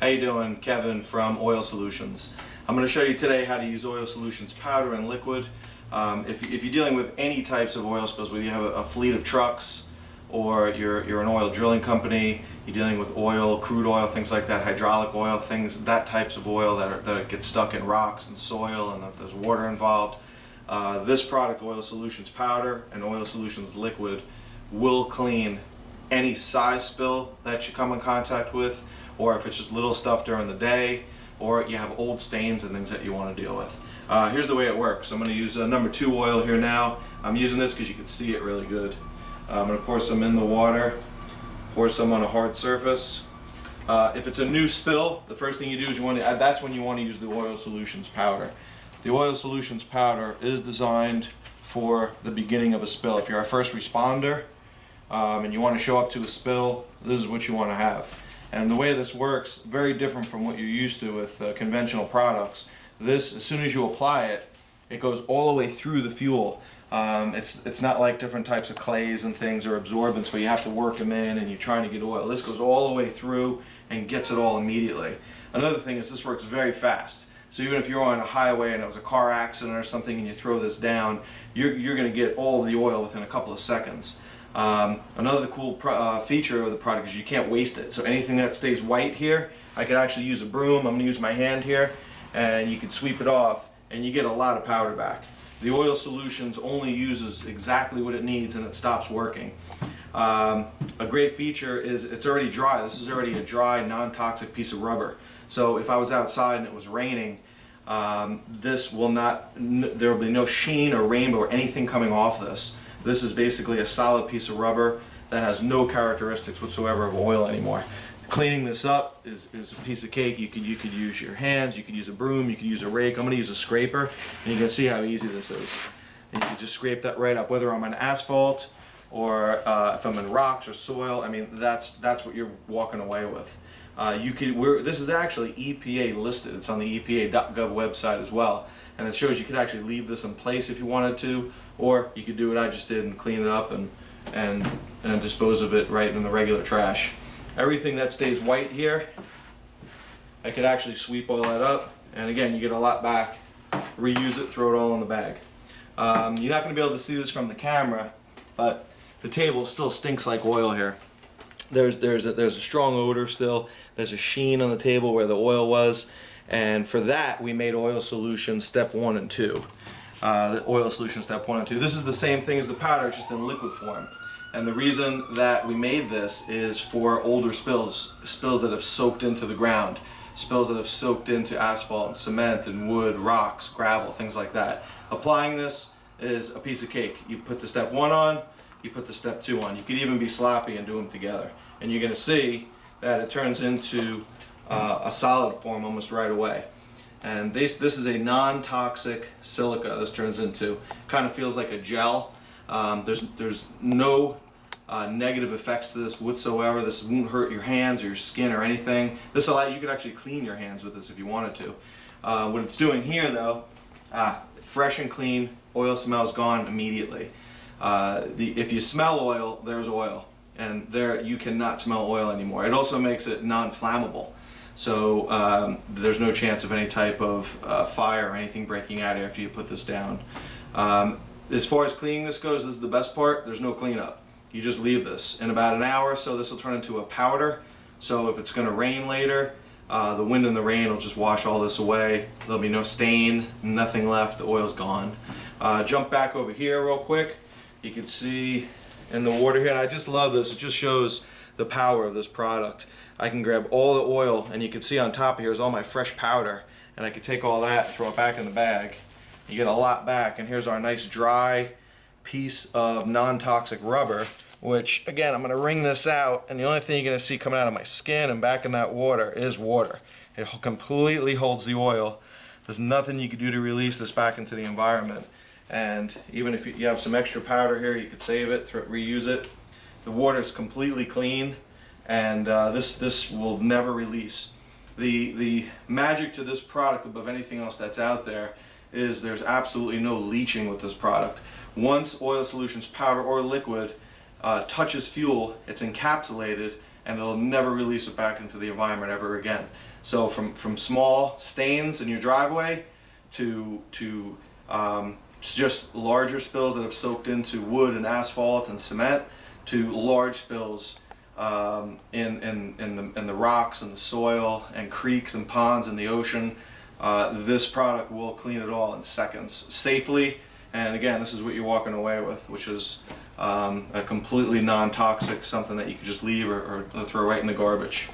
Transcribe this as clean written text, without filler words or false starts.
How you doing? Kevin from Oil Solutions. I'm going to show you today how to use Oil Solutions powder and liquid. If you're dealing with any types of oil spills, whether you have a fleet of trucks or you're an oil drilling company, you're dealing with oil, crude oil, things like that, hydraulic oil, that types of oil that get stuck in rocks and soil, and if there's water involved, this product, Oil Solutions powder and Oil Solutions liquid, will clean any size spill that you come in contact with, or if it's just little stuff during the day, or you have old stains and things that you want to deal with. Here's the way it works. I'm going to use number 2 oil here now. I'm using this because you can see it really good. I'm going to pour some in the water, pour some on a hard surface. If it's a new spill, the first thing you do is that's when you want to use the Oil Solutions powder. The Oil Solutions powder is designed for the beginning of a spill. If you're a first responder and you want to show up to a spill, this is what you want to have. And the way this works, very different from what you're used to with conventional products. This, as soon as you apply it, it goes all the way through the fuel. It's not like different types of clays and things or absorbents where you have to work them in and you're trying to get oil. This goes all the way through and gets it all immediately. Another thing is this works very fast. So even if you're on a highway and it was a car accident or something and you throw this down, you're going to get all of the oil within a couple of seconds. Another cool feature of the product is you can't waste it. So anything that stays white here, I could actually use a broom. I'm going to use my hand here, and you can sweep it off and you get a lot of powder back. The Oil Solutions only uses exactly what it needs and it stops working. A great feature is it's already dry. This is already a dry, non-toxic piece of rubber. So if I was outside and it was raining, this will not, there will be no sheen or rainbow or anything coming off this. This is basically a solid piece of rubber that has no characteristics whatsoever of oil anymore. Cleaning this up is a piece of cake. You could use your hands, you could use a broom, you could use a rake. I'm going to use a scraper, and you can see how easy this is. And you can just scrape that right up, whether I'm on asphalt or if I'm in rocks or soil. I mean, that's what you're walking away with. This is actually EPA listed. It's on the EPA.gov website as well, and it shows you could actually leave this in place if you wanted to, or you could do what I just did and clean it up and dispose of it right in the regular trash. Everything that stays white here, I could actually sweep all that up, and again, you get a lot back. Reuse it, throw it all in the bag. You're not going to be able to see this from the camera, but the table still stinks like oil here. There's a strong odor still. There's a sheen on the table where the oil was, and for that we made Oil Solutions Step 1 and 2. The Oil Solutions Step 1 and 2. This is the same thing as the powder, just in liquid form. And the reason that we made this is for older spills that have soaked into the ground, spills that have soaked into asphalt and cement and wood, rocks, gravel, things like that. Applying this is a piece of cake. You put the Step 1 on, you put the Step 2 on. You could even be sloppy and do them together. And you're going to see that it turns into a solid form almost right away. And this is a non-toxic silica. This turns into, kind of feels like a gel. There's no negative effects to this whatsoever. This won't hurt your hands or your skin or anything. You could actually clean your hands with this if you wanted to. What it's doing here though, fresh and clean, oil smell's gone immediately. If you smell oil, there's oil, and there you cannot smell oil anymore. It also makes it non-flammable. So there's no chance of any type of fire or anything breaking out after you put this down. As far as cleaning this goes, this is the best part. There's no cleanup. You just leave this. In about an hour or so, this will turn into a powder. So if it's going to rain later, the wind and the rain will just wash all this away. There'll be no stain, nothing left. The oil's gone. Jump back over here real quick. You can see in the water here, and I just love this. It just shows the power of this product. I can grab all the oil, and you can see on top of here is all my fresh powder, and I can take all that, throw it back in the bag. You get a lot back, and here's our nice dry piece of non-toxic rubber, which again, I'm going to wring this out, and the only thing you're going to see coming out of my skin and back in that water is water. It completely holds the oil. There's nothing you can do to release this back into the environment. And even if you have some extra powder here, you could save it, reuse it. The water is completely clean, and this will never release. The magic to this product above anything else that's out there is there's absolutely no leaching with this product. Once Oil Solutions powder or liquid touches fuel, it's encapsulated, and it'll never release it back into the environment ever again. So from small stains in your driveway to just larger spills that have soaked into wood and asphalt and cement, to large spills in the rocks and the soil and creeks and ponds in the ocean. This product will clean it all in seconds, safely. And again, this is what you're walking away with, which is a completely non-toxic, something that you can just leave or throw right in the garbage.